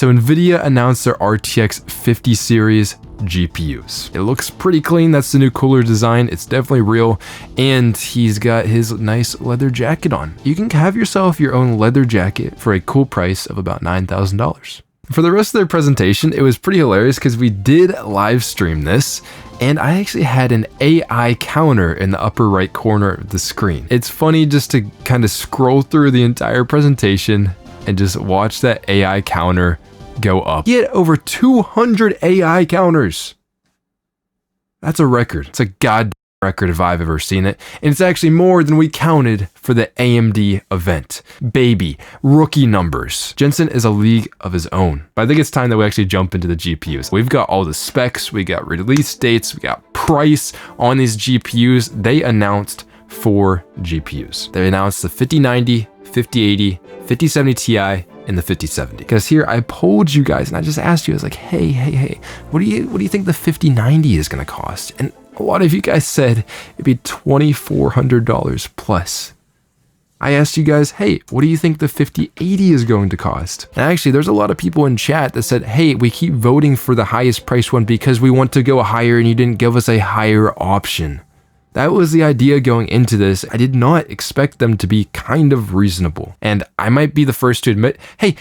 So Nvidia announced their RTX 50 series GPUs. It looks pretty clean. That's the new cooler design. It's definitely real. And he's got his nice leather jacket on. You can have yourself your own leather jacket for a cool price of about $9,000. For the rest of their presentation, it was pretty hilarious because we did live stream this, and I actually had an AI counter in the upper right corner of the screen. It's funny just to kind of scroll through the entire presentation and just watch that AI counter go up. He had over 200 AI counters. That's a record. It's a goddamn record if I've ever seen it. And it's actually more than we counted for the AMD event. Baby, rookie numbers. Jensen is a league of his own. But I think it's time that we actually jump into the GPUs. We've got all the specs, we got release dates, we got price on these GPUs. They announced 4 GPUs. They announced the 5090, 5080, 5070 Ti, and the 5070. Because here I polled you guys and I just asked you, I was like, hey, what do you think the 5090 is gonna cost? And a lot of you guys said it'd be $2,400 plus. I asked you guys, hey, what do you think the 5080 is going to cost? And actually, there's a lot of people in chat that said, hey, we keep voting for the highest price one because we want to go higher and you didn't give us a higher option. That was the idea going into this. I did not expect them to be kind of reasonable. And I might be the first to admit, hey,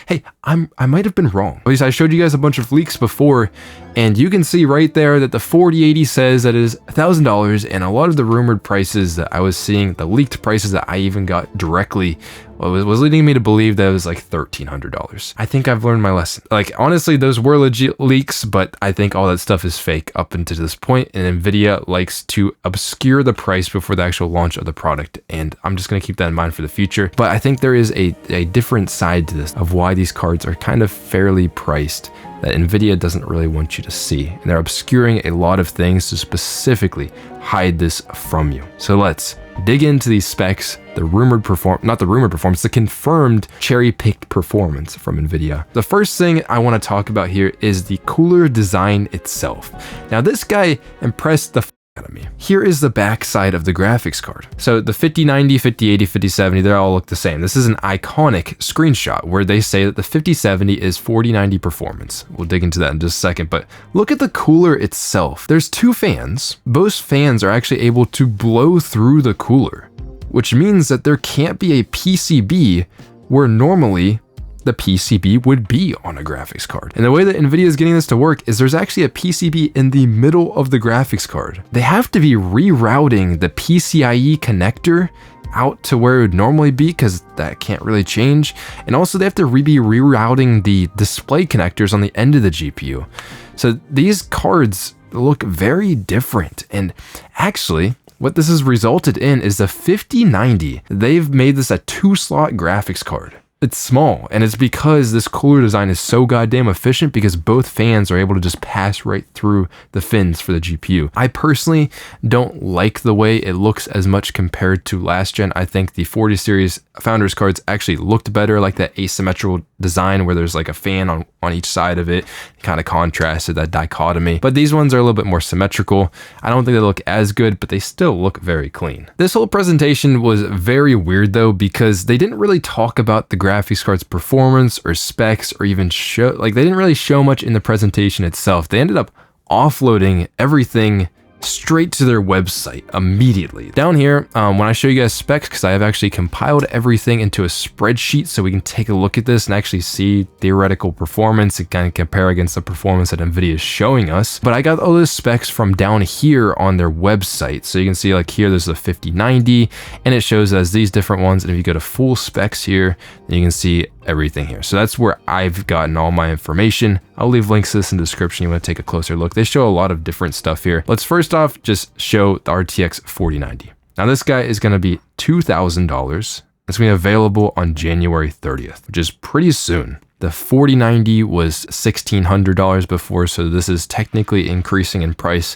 I might have been wrong. At least I showed you guys a bunch of leaks before, and you can see right there that the 4080 says that it is $1,000, and a lot of the rumored prices that I was seeing, the leaked prices that I even got directly, was leading me to believe that it was like $1,300. I think I've learned my lesson. Like, honestly, those were legit leaks, but I think all that stuff is fake up until this point, and Nvidia likes to obscure the price before the actual launch of the product, and I'm just gonna keep that in mind for the future. But I think there is a different side to this of why these cards are kind of fairly priced that Nvidia doesn't really want you to see. And they're obscuring a lot of things to specifically hide this from you. So let's dig into these specs, the confirmed cherry-picked performance from Nvidia. The first thing I want to talk about here is the cooler design itself. Now this guy impressed the out of me. Here is the back side of the graphics card. So the 5090, 5080, 5070, they all look the same. This is an iconic screenshot where they say that the 5070 is 4090 performance. We'll dig into that in just a second, but look at the cooler itself. There's 2 fans. Both fans are actually able to blow through the cooler, which means that there can't be a PCB where normally the PCB would be on a graphics card. And the way that Nvidia is getting this to work is there's actually a PCB in the middle of the graphics card. They have to be rerouting the PCIe connector out to where it would normally be because that can't really change. And also they have to be rerouting the display connectors on the end of the GPU. So these cards look very different. And actually, what this has resulted in is the 5090. They've made this a 2-slot graphics card. It's small, and it's because this cooler design is so goddamn efficient because both fans are able to just pass right through the fins for the GPU. I personally don't like the way it looks as much compared to last gen. I think the 40 series Founders cards actually looked better, like that asymmetrical design where there's like a fan on each side of it, kind of contrasted that dichotomy. But these ones are a little bit more symmetrical. I don't think they look as good, but they still look very clean. This whole presentation was very weird though, because they didn't really talk about the graphics card's performance or specs or even show, like they didn't really show much in the presentation itself. They ended up offloading everything straight to their website immediately. Down here, when I show you guys specs, because I have actually compiled everything into a spreadsheet so we can take a look at this and actually see theoretical performance and kind of compare against the performance that Nvidia is showing us. But I got all those specs from down here on their website. So you can see like here, there's the 5090 and it shows as these different ones. And if you go to full specs here, then you can see everything here. So that's where I've gotten all my information. I'll leave links to this in the description. You want to take a closer look. They show a lot of different stuff here. Let's first off just show the RTX 4090. Now this guy is going to be $2,000. It's going to be available on January 30th, which is pretty soon. The 4090 was $1,600 before, so this is technically increasing in price.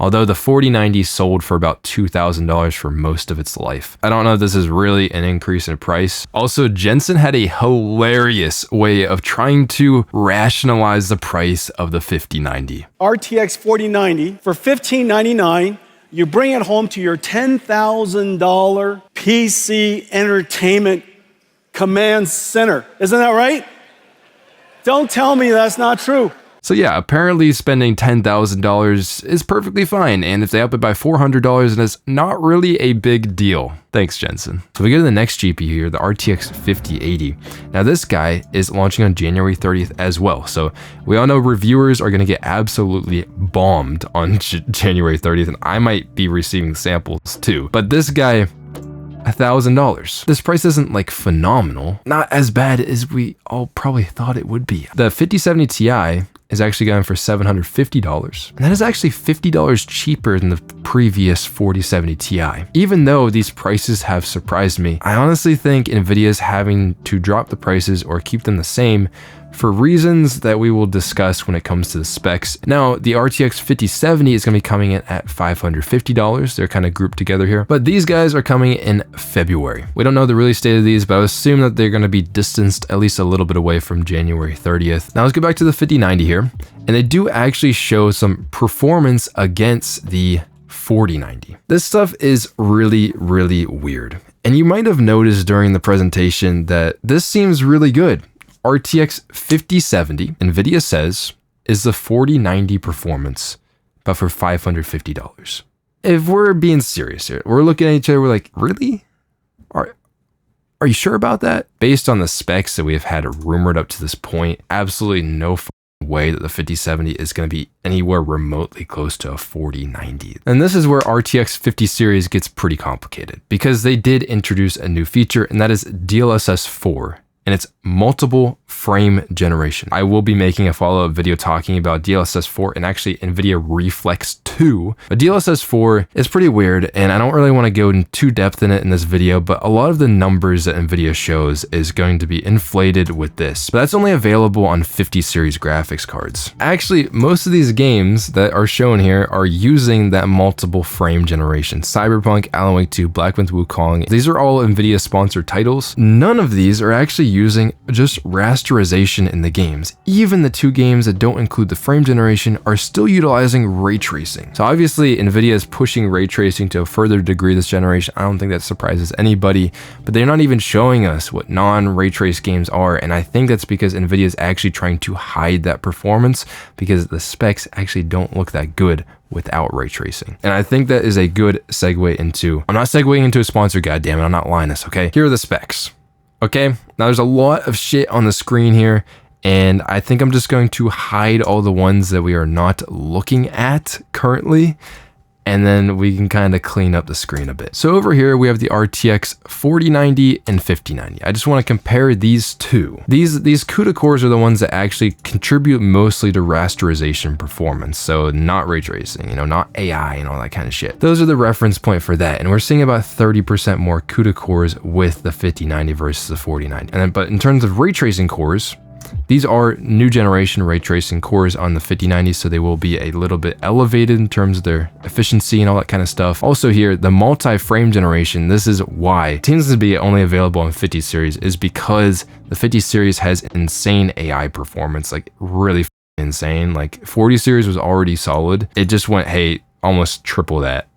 Although the 4090 sold for about $2,000 for most of its life. I don't know if this is really an increase in price. Also, Jensen had a hilarious way of trying to rationalize the price of the 5090. RTX 4090 for $1,599. You bring it home to your $10,000 PC entertainment command center. Isn't that right? Don't tell me that's not true. So yeah, apparently spending $10,000 is perfectly fine, and if they up it by $400, then it's not really a big deal. Thanks, Jensen. So we go to the next GPU here, the RTX 5080. Now this guy is launching on January 30th as well, so we all know reviewers are going to get absolutely bombed on January 30th, and I might be receiving samples too. But this guy, $1,000. This price isn't like phenomenal, not as bad as we all probably thought it would be. The 5070 Ti is actually going for $750, and that is actually $50 cheaper than the previous 4070 Ti. Even though these prices have surprised me, I honestly think Nvidia is having to drop the prices or keep them the same for reasons that we will discuss when it comes to the specs. Now, the RTX 5070 is going to be coming in at $550. They're kind of grouped together here, but these guys are coming in February. We don't know the release date of these, but I assume that they're going to be distanced at least a little bit away from January 30th. Now let's go back to the 5090 here, and they do actually show some performance against the 4090. This stuff is really, really weird. And you might have noticed during the presentation that this seems really good. RTX 5070, Nvidia says, is the 4090 performance, but for $550. If we're being serious here, we're looking at each other, we're like, really? Are you sure about that? Based on the specs that we have had rumored up to this point, absolutely no way that the 5070 is going to be anywhere remotely close to a 4090. And this is where RTX 50 series gets pretty complicated, because they did introduce a new feature, and that is DLSS 4. And it's multiple frame generation. I will be making a follow-up video talking about DLSS 4 and actually NVIDIA Reflex 2. But DLSS 4 is pretty weird, and I don't really want to go in too depth in it in this video, but a lot of the numbers that NVIDIA shows is going to be inflated with this. But that's only available on 50 series graphics cards. Actually, most of these games that are shown here are using that multiple frame generation. Cyberpunk, Alan Wake 2, Black Myth Wukong, these are all NVIDIA sponsored titles. None of these are actually using just rasterization in the games. Even the two games that don't include the frame generation are still utilizing ray tracing. So obviously Nvidia is pushing ray tracing to a further degree this generation. I don't think that surprises anybody, but they're not even showing us what non-ray trace games are, and I think that's because Nvidia is actually trying to hide that performance, because the specs actually don't look that good without ray tracing. And I think that is a good segue into, I'm not segueing into a sponsor, goddammit, I'm not lying this, okay? Here are the specs. Okay, now there's a lot of shit on the screen here, and I think I'm just going to hide all the ones that we are not looking at currently, and then we can kind of clean up the screen a bit. So over here, we have the RTX 4090 and 5090. I just want to compare these two. These CUDA cores are the ones that actually contribute mostly to rasterization performance. So not ray tracing, not AI and all that kind of shit. Those are the reference point for that. And we're seeing about 30% more CUDA cores with the 5090 versus the 4090. But in terms of ray tracing cores, these are new generation ray tracing cores on the 5090, so they will be a little bit elevated in terms of their efficiency and all that kind of stuff. Also here, the multi-frame generation, this is why it seems to be only available on 50 series, is because the 50 series has insane AI performance, like really insane. Like 40 series was already solid. It just went, hey, almost triple that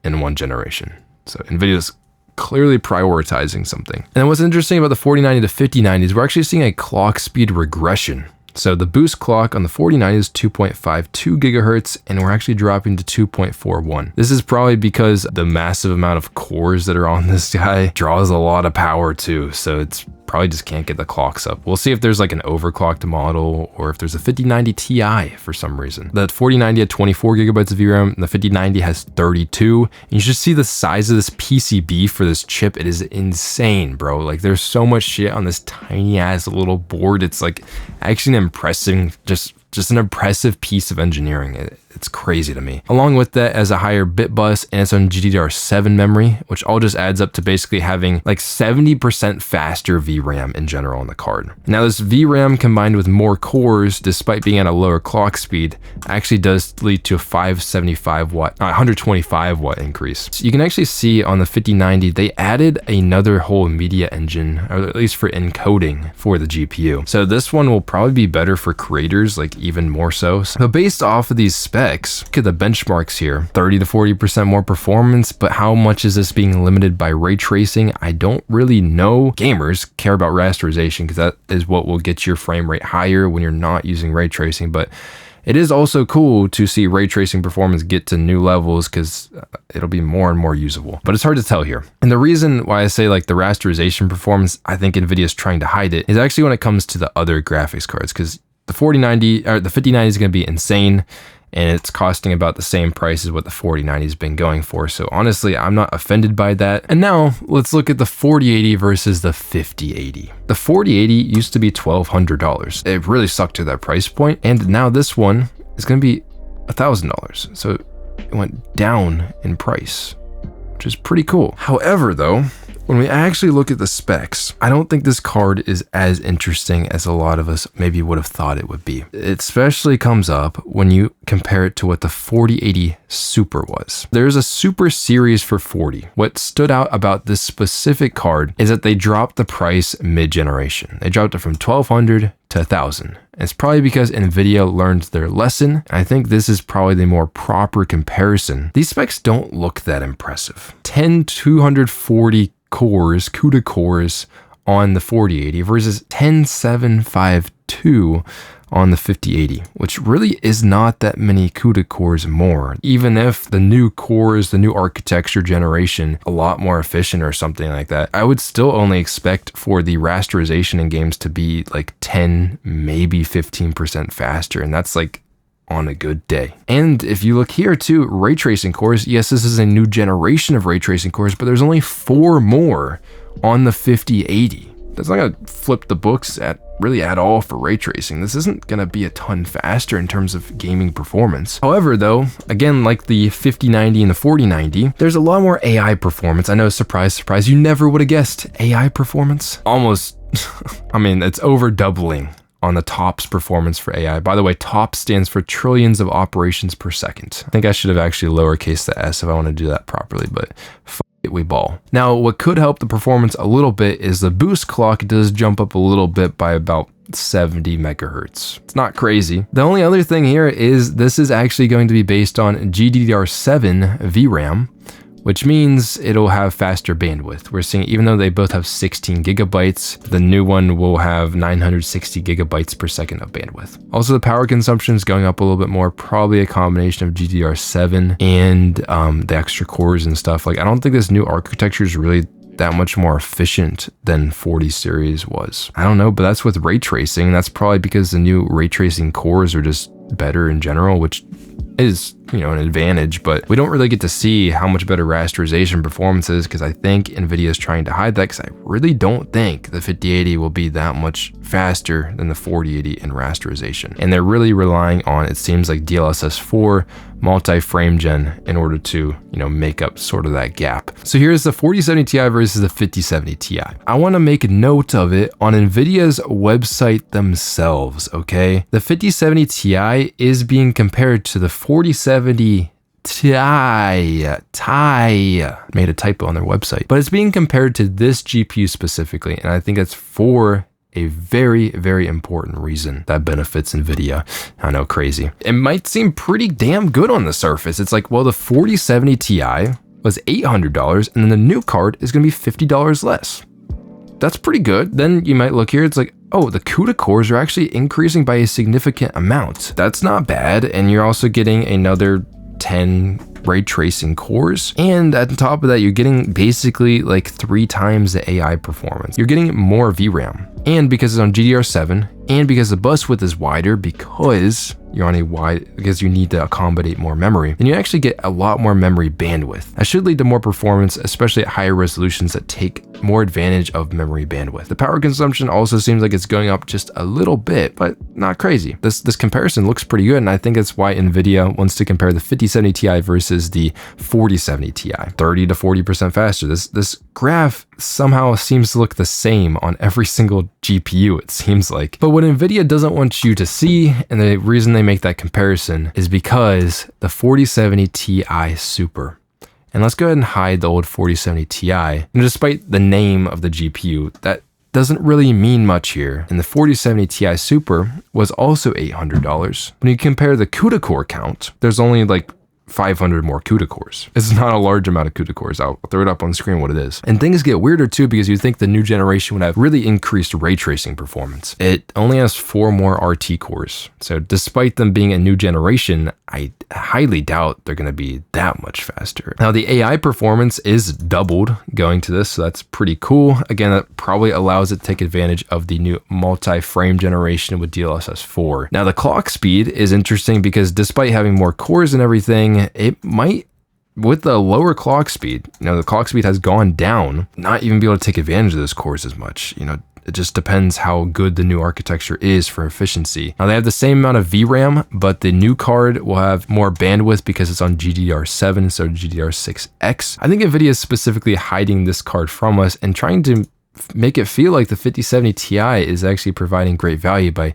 in one generation. So NVIDIA's clearly prioritizing something. And what's interesting about the 4090 to 5090 is we're actually seeing a clock speed regression. So the boost clock on the 4090 is 2.52 gigahertz, and we're actually dropping to 2.41. This is probably because the massive amount of cores that are on this guy draws a lot of power too. So it's probably just can't get the clocks up. We'll see if there's like an overclocked model or if there's a 5090 Ti for some reason. The 4090 had 24 gigabytes of VRAM, and the 5090 has 32. And you should see the size of this PCB for this chip. It is insane, bro. Like there's so much shit on this tiny ass little board. It's like actually an impressive, just an impressive piece of engineering. It's crazy to me. Along with that, as a higher bit bus and it's on GDDR7 memory, which all just adds up to basically having like 70% faster VRAM in general on the card. Now this VRAM combined with more cores, despite being at a lower clock speed, actually does lead to a 125 watt increase. So you can actually see on the 5090, they added another whole media engine, or at least for encoding for the GPU. So this one will probably be better for creators, like even more so. But based off of these specs, specs, look at the benchmarks here, 30 to 40% more performance, but how much is this being limited by ray tracing? I don't really know. Gamers care about rasterization because that is what will get your frame rate higher when you're not using ray tracing, but it is also cool to see ray tracing performance get to new levels because it'll be more and more usable, but it's hard to tell here. And the reason why I say like the rasterization performance, I think Nvidia is trying to hide it, is actually when it comes to the other graphics cards, because the 4090 or the 5090 is going to be insane, and it's costing about the same price as what the 4090 has been going for. So honestly, I'm not offended by that. And now let's look at the 4080 versus the 5080. The 4080 used to be $1,200. It really sucked to that price point. And now this one is going to be $1,000. So it went down in price, which is pretty cool. However, though, when we actually look at the specs, I don't think this card is as interesting as a lot of us maybe would have thought it would be. It especially comes up when you compare it to what the 4080 Super was. There's a Super series for 40. What stood out about this specific card is that they dropped the price mid-generation. They dropped it from $1,200 to $1,000. It's probably because Nvidia learned their lesson. I think this is probably the more proper comparison. These specs don't look that impressive. 10 240 cores, CUDA cores on the 4080 versus 10752 on the 5080, which really is not that many CUDA cores more. Even if the new cores, the new architecture generation, a lot more efficient or something like that, I would still only expect for the rasterization in games to be like 10, maybe 15% faster. And that's like on a good day. And if you look here too, ray tracing cores, yes, this is a new generation of ray tracing cores, but there's only 4 more on the 5080. That's not gonna flip the books at all for ray tracing. This isn't gonna be a ton faster in terms of gaming performance. However, though, again, like the 5090 and the 4090, there's a lot more AI performance. I know, surprise, surprise, you never would have guessed AI performance. Almost, I mean, it's over doubling on the TOPS performance for AI. By the way, TOPS stands for trillions of operations per second. I think I should have actually lowercase the s if I want to do that properly, but we ball. Now, what could help the performance a little bit is the boost clock does jump up a little bit by about 70 megahertz. It's not crazy. The only other thing here is this is actually going to be based on GDDR7 VRAM, which means it'll have faster bandwidth. We're seeing, even though they both have 16 gigabytes, the new one will have 960 gigabytes per second of bandwidth. Also, the power consumption is going up a little bit more, probably a combination of GDDR7 and the extra cores and stuff. Like, I don't think this new architecture is really that much more efficient than 40 series was. I don't know, but that's with ray tracing. That's probably because the new ray tracing cores are just better in general, which is, you know, an advantage, but we don't really get to see how much better rasterization performance is because I think Nvidia is trying to hide that, because I really don't think the 5080 will be that much faster than the 4080 in rasterization. And they're really relying on, it seems like, DLSS 4 multi-frame gen in order to, you know, make up sort of that gap. So here's the 4070 Ti versus the 5070 Ti. I want to make note of it on Nvidia's website themselves, okay? The 5070 Ti is being compared to the 4070 Ti, made a typo on their website, but it's being compared to this GPU specifically, and I think it's for a very, very important reason that benefits Nvidia. I know, crazy. It might seem pretty damn good on the surface. It's like, well, the 4070 Ti was $800, and then the new card is going to be $50 less. That's pretty good. Then you might look here, it's like, oh, the CUDA cores are actually increasing by a significant amount. That's not bad, and you're also getting another 10 ray tracing cores, and on top of that, you're getting basically like 3 times the AI performance. You're getting more VRAM, and because it's on GDDR7, and because the bus width is wider, because you're on a because you need to accommodate more memory, then you actually get a lot more memory bandwidth. That should lead to more performance, especially at higher resolutions that take more advantage of memory bandwidth. The power consumption also seems like it's going up just a little bit, but not crazy. This comparison looks pretty good, and I think that's why Nvidia wants to compare the 5070 Ti versus the 4070 Ti. 30 to 40% faster. This graph somehow seems to look the same on every single GPU, it seems like. But what Nvidia doesn't want you to see, and the reason they make that comparison, is because the 4070 Ti Super. And let's go ahead and hide the old 4070 Ti. And despite the name of the GPU, that doesn't really mean much here. And the 4070 Ti Super was also $800. When you compare the CUDA core count, there's only like 500 more CUDA cores. It's not a large amount of CUDA cores. I'll throw it up on the screen what it is. And things get weirder too, because you think the new generation would have really increased ray tracing performance. It only has 4 more RT cores. So despite them being a new generation, I highly doubt they're going to be that much faster. Now the AI performance is doubled going to this, so that's pretty cool. Again, that probably allows it to take advantage of the new multi-frame generation with DLSS 4. Now the clock speed is interesting because despite having more cores and everything, it might, with the lower clock speed, the clock speed has gone down, not even be able to take advantage of those cores as much. It just depends how good the new architecture is for efficiency. Now they have the same amount of VRAM, but the new card will have more bandwidth because it's on GDDR7 instead of GDDR6X. I think Nvidia is specifically hiding this card from us and trying to make it feel like the 5070 Ti is actually providing great value by,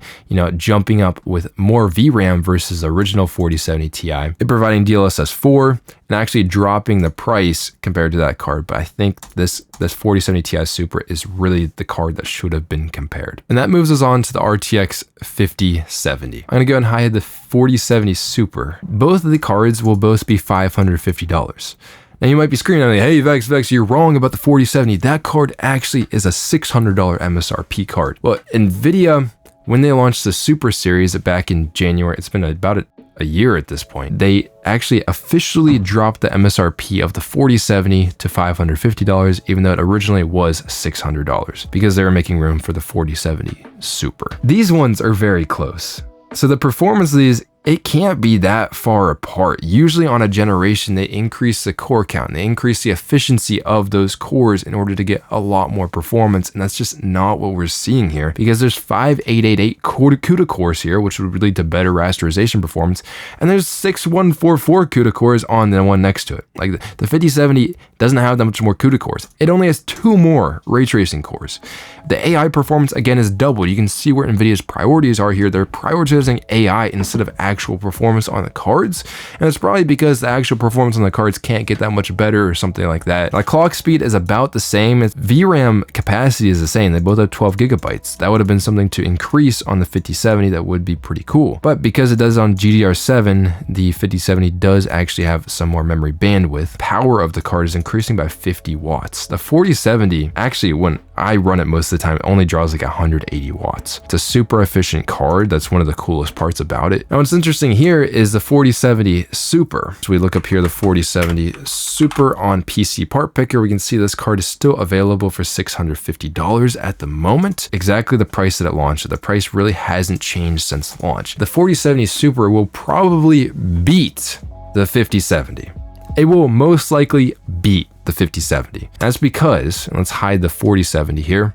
jumping up with more VRAM versus the original 4070 Ti, and providing DLSS 4 and actually dropping the price compared to that card. But I think this 4070 Ti Super is really the card that should have been compared. And that moves us on to the RTX 5070. I'm gonna go and hide the 4070 Super. Both of the cards will both be $550. Now you might be screaming at me, hey Vex, you're wrong about the 4070. That card actually is a $600 MSRP card. Well, Nvidia, when they launched the Super Series back in January, it's been about a year at this point, they actually officially dropped the MSRP of the 4070 to $550, even though it originally was $600, because they were making room for the 4070 Super. These ones are very close. So the performance of these, it can't be that far apart. Usually on a generation, they increase the core count, they increase the efficiency of those cores in order to get a lot more performance. And that's just not what we're seeing here, because there's 5 888 CUDA cores here, which would lead to better rasterization performance. And there's 6144 CUDA cores on the one next to it. Like the 5070 doesn't have that much more CUDA cores. It only has 2 more ray tracing cores. The AI performance again is doubled. You can see where Nvidia's priorities are here. They're prioritizing AI instead of actual performance on the cards, and it's probably because the actual performance on the cards can't get that much better or something like that. Like clock speed is about the same. VRAM capacity is the same. They both have 12 gigabytes. That would have been something to increase on the 5070. That would be pretty cool. But because it does on GDDR7, the 5070 does actually have some more memory bandwidth. Power of the card is increasing by 50 watts. The 4070, actually, when I run it most of the time, it only draws like 180 watts. It's a super efficient card. That's one of the coolest parts about it. Now, what's interesting here is the 4070 Super. So we look up here, the 4070 Super on PC Part Picker. We can see this card is still available for $650 at the moment. Exactly the price that it launched. The price really hasn't changed since launch. The 4070 Super will probably beat the 5070. It will most likely beat the 5070. That's because, and let's hide the 4070 here,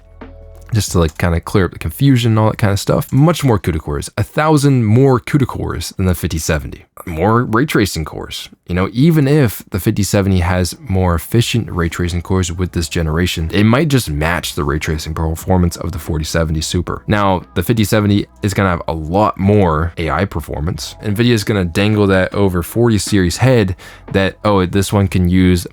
just to like kind of clear up the confusion and all that kind of stuff. Much more CUDA cores, 1,000 more CUDA cores than the 5070. More ray tracing cores. Even if the 5070 has more efficient ray tracing cores with this generation, it might just match the ray tracing performance of the 4070 Super. Now, the 5070 is gonna have a lot more AI performance. Nvidia is gonna dangle that over 40 series head that, oh, this one can use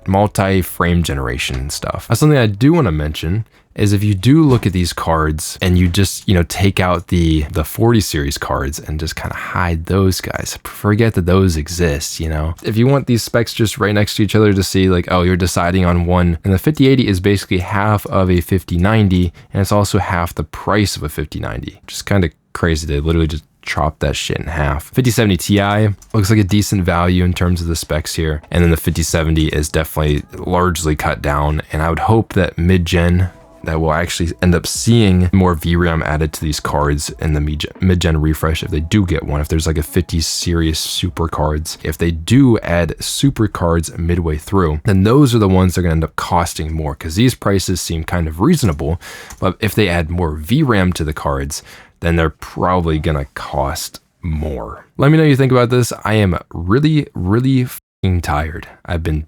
multi-frame generation and stuff. That's something I do want to mention is if you do look at these cards and you just, take out the 40 series cards and just kind of hide those guys, forget that those exist, If you want these specs just right next to each other to see like, oh, you're deciding on one, and the 5080 is basically half of a 5090, and it's also half the price of a 5090. Just kind of crazy. They literally just chop that shit in half. 5070 Ti looks like a decent value in terms of the specs here. And then the 5070 is definitely largely cut down. And I would hope that mid-gen, that we'll actually end up seeing more VRAM added to these cards in the mid-gen refresh if they do get one. If there's like a 50 series super cards, if they do add super cards midway through, then those are the ones that are gonna end up costing more, because these prices seem kind of reasonable. But if they add more VRAM to the cards, then they're probably gonna cost more. Let me know what you think about this. I am really, really f***ing tired. I've been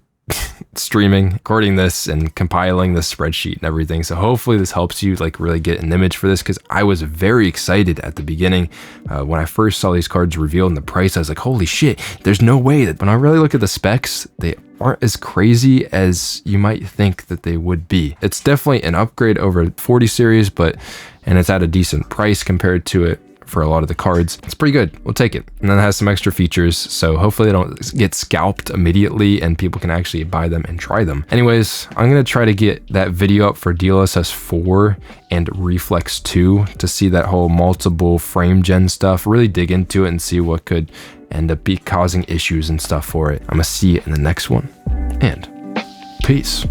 streaming, recording this, and compiling this spreadsheet and everything. So hopefully this helps you like really get an image for this, because I was very excited at the beginning when I first saw these cards revealed and the price. I was like, holy shit, there's no way that. When I really look at the specs, they aren't as crazy as you might think that they would be. It's definitely an upgrade over 40 series, and it's at a decent price compared to it for a lot of the cards. It's pretty good. We'll take it. And then it has some extra features, so hopefully they don't get scalped immediately and people can actually buy them and try them. Anyways, I'm gonna try to get that video up for DLSS 4 and Reflex 2 to see that whole multiple frame gen stuff, really dig into it and see what could end up causing issues and stuff for it. I'm gonna see you in the next one, and peace.